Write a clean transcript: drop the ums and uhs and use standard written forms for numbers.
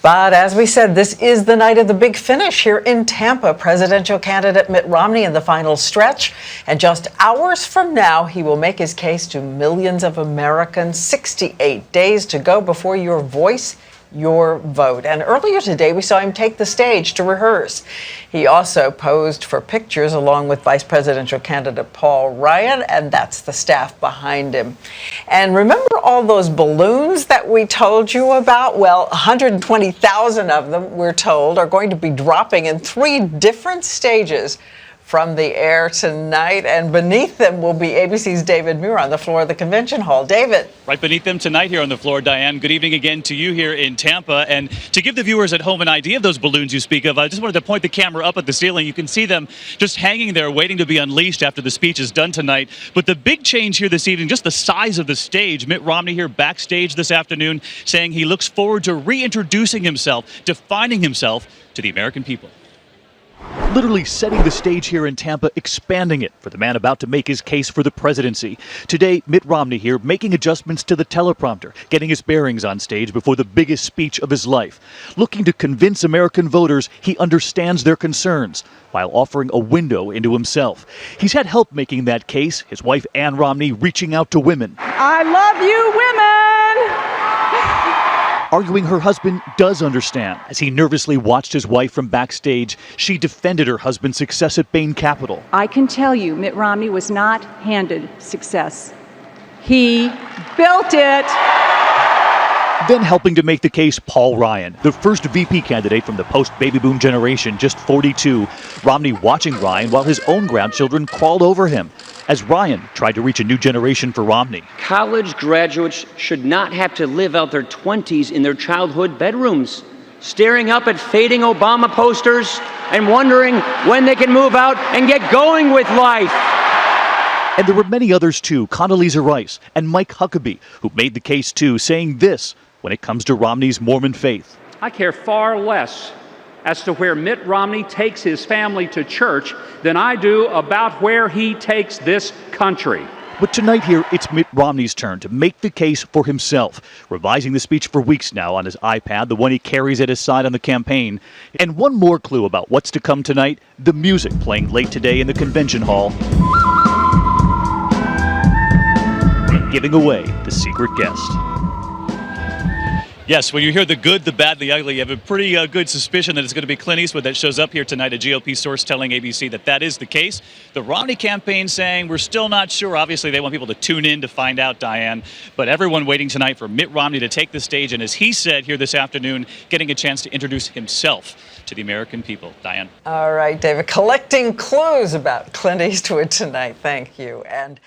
But as we said, this is the night of the big finish here in Tampa. Presidential candidate Mitt Romney in the final stretch. And just hours from now, he will make his case to millions of Americans. 68 days to go before your voice, your vote. And earlier today, we saw him take the stage to rehearse. He also posed for pictures along with vice presidential candidate Paul Ryan, and that's the staff behind him. And remember all those balloons that we told you about? Well, 120,000 of them, we're told, are going to be dropping in 3 different stages from the air tonight, and beneath them will be ABC's David Muir on the floor of the convention hall. David. Right beneath them tonight here on the floor, Diane. Good evening again to you here in Tampa. And to give the viewers at home an idea of those balloons you speak of, I just wanted to point the camera up at the ceiling. You can see them just hanging there waiting to be unleashed after the speech is done tonight. But the big change here this evening, just the size of the stage. Mitt Romney here backstage this afternoon saying he looks forward to reintroducing himself, defining himself to the American people. Literally setting the stage here in Tampa, expanding it for the man about to make his case for the presidency. Today, Mitt Romney here making adjustments to the teleprompter, getting his bearings on stage before the biggest speech of his life. Looking to convince American voters he understands their concerns, while offering a window into himself. He's had help making that case, his wife Ann Romney reaching out to women. I love you, women! Arguing her husband does understand. As he nervously watched his wife from backstage, she defended her husband's success at Bain Capital. I can tell you, Mitt Romney was not handed success. He built it. Then helping to make the case, Paul Ryan, the first VP candidate from the post-baby boom generation, just 42. Romney watching Ryan while his own grandchildren crawled over him, as Ryan tried to reach a new generation for Romney. College graduates should not have to live out their 20s in their childhood bedrooms, staring up at fading Obama posters and wondering when they can move out and get going with life. And there were many others too, Condoleezza Rice and Mike Huckabee, who made the case too, saying this when it comes to Romney's Mormon faith. I care far less as to where Mitt Romney takes his family to church than I do about where he takes this country. But tonight here, it's Mitt Romney's turn to make the case for himself, revising the speech for weeks now on his iPad, the one he carries at his side on the campaign. And one more clue about what's to come tonight, the music playing late today in the convention hall, giving away the secret guest. Yes, when you hear the good, the bad, and the ugly, you have a pretty good suspicion that it's going to be Clint Eastwood that shows up here tonight. A GOP source telling ABC that that is the case. The Romney campaign saying we're still not sure. Obviously, they want people to tune in to find out, Diane. But everyone waiting tonight for Mitt Romney to take the stage. And as he said here this afternoon, getting a chance to introduce himself to the American people. Diane. All right, David, collecting clues about Clint Eastwood tonight. Thank you. And